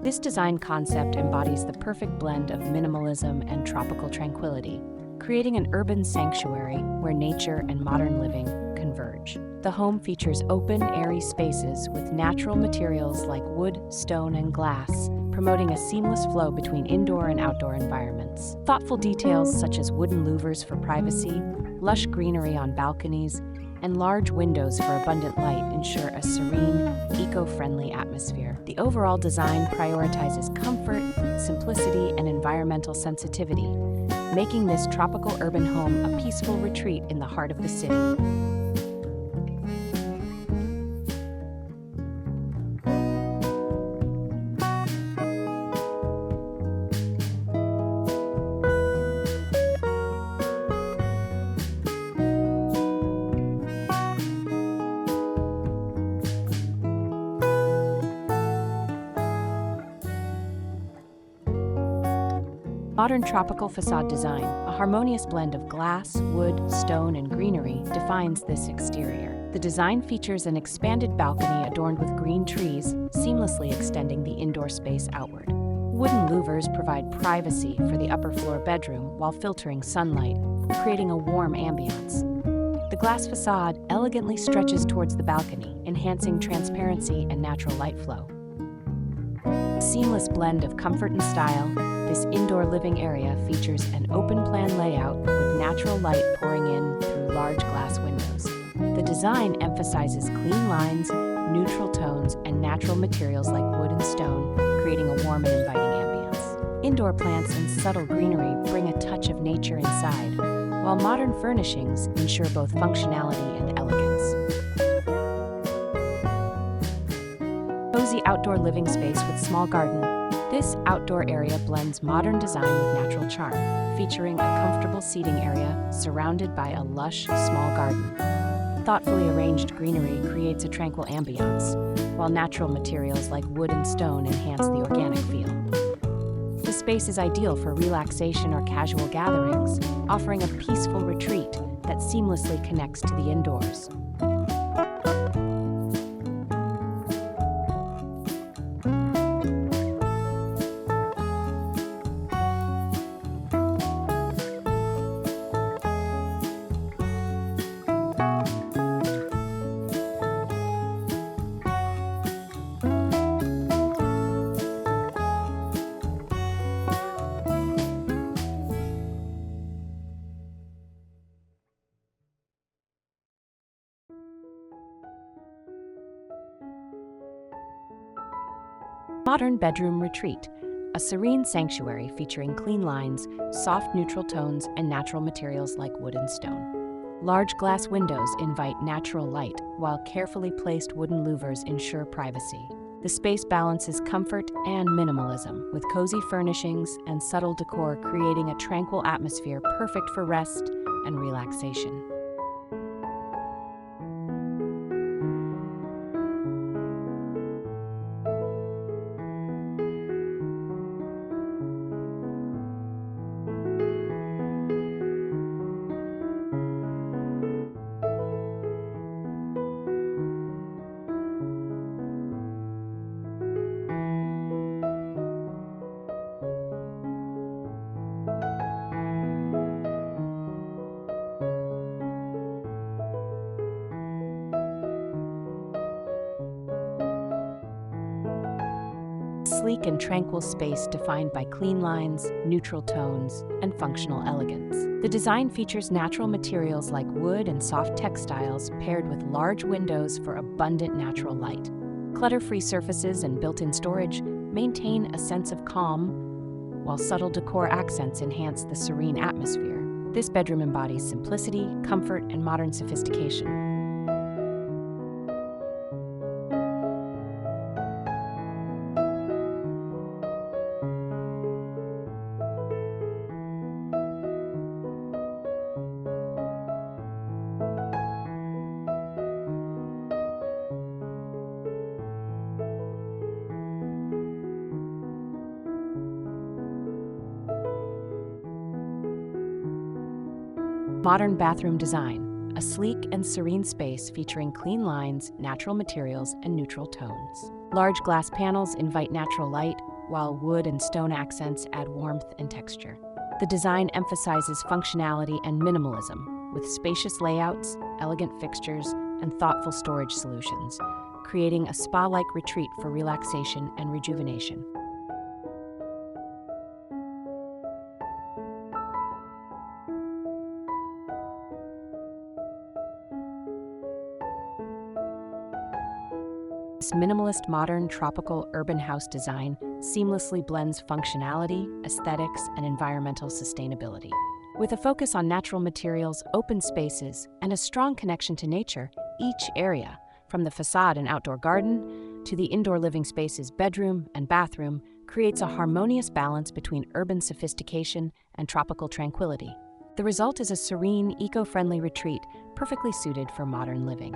This design concept embodies the perfect blend of minimalism and tropical tranquility, creating an urban sanctuary where nature and modern living converge. The home features open, airy spaces with natural materials like wood, stone, and glass, promoting a seamless flow between indoor and outdoor environments. Thoughtful details such as wooden louvers for privacy, lush greenery on balconies, and large windows for abundant light ensure a serene, eco-friendly atmosphere. The overall design prioritizes comfort, simplicity, and environmental sensitivity, making this tropical urban home a peaceful retreat in the heart of the city. Modern tropical facade design, a harmonious blend of glass, wood, stone, and greenery, defines this exterior. The design features an expanded balcony adorned with green trees, seamlessly extending the indoor space outward. Wooden louvers provide privacy for the upper floor bedroom while filtering sunlight, creating a warm ambiance. The glass facade elegantly stretches towards the balcony, enhancing transparency and natural light flow. A seamless blend of comfort and style, this indoor living area features an open-plan layout with natural light pouring in through large glass windows. The design emphasizes clean lines, neutral tones, and natural materials like wood and stone, creating a warm and inviting ambience. Indoor plants and subtle greenery bring a touch of nature inside, while modern furnishings ensure both functionality and elegance. Cozy outdoor living space with small garden. This outdoor area blends modern design with natural charm, featuring a comfortable seating area surrounded by a lush, small garden. Thoughtfully arranged greenery creates a tranquil ambiance, while natural materials like wood and stone enhance the organic feel. The space is ideal for relaxation or casual gatherings, offering a peaceful retreat that seamlessly connects to the indoors. Modern bedroom retreat, a serene sanctuary featuring clean lines, soft neutral tones, and natural materials like wood and stone. Large glass windows invite natural light, while carefully placed wooden louvers ensure privacy. The space balances comfort and minimalism, with cozy furnishings and subtle decor creating a tranquil atmosphere perfect for rest and relaxation. Sleek and tranquil space defined by clean lines, neutral tones, and functional elegance. The design features natural materials like wood and soft textiles paired with large windows for abundant natural light. Clutter-free surfaces and built-in storage maintain a sense of calm, while subtle decor accents enhance the serene atmosphere. This bedroom embodies simplicity, comfort, and modern sophistication. Modern bathroom design, a sleek and serene space featuring clean lines, natural materials, and neutral tones. Large glass panels invite natural light, while wood and stone accents add warmth and texture. The design emphasizes functionality and minimalism, with spacious layouts, elegant fixtures, and thoughtful storage solutions, creating a spa-like retreat for relaxation and rejuvenation. This minimalist, modern, tropical, urban house design seamlessly blends functionality, aesthetics, and environmental sustainability. With a focus on natural materials, open spaces, and a strong connection to nature, each area, from the facade and outdoor garden to the indoor living space's bedroom and bathroom, creates a harmonious balance between urban sophistication and tropical tranquility. The result is a serene, eco-friendly retreat perfectly suited for modern living.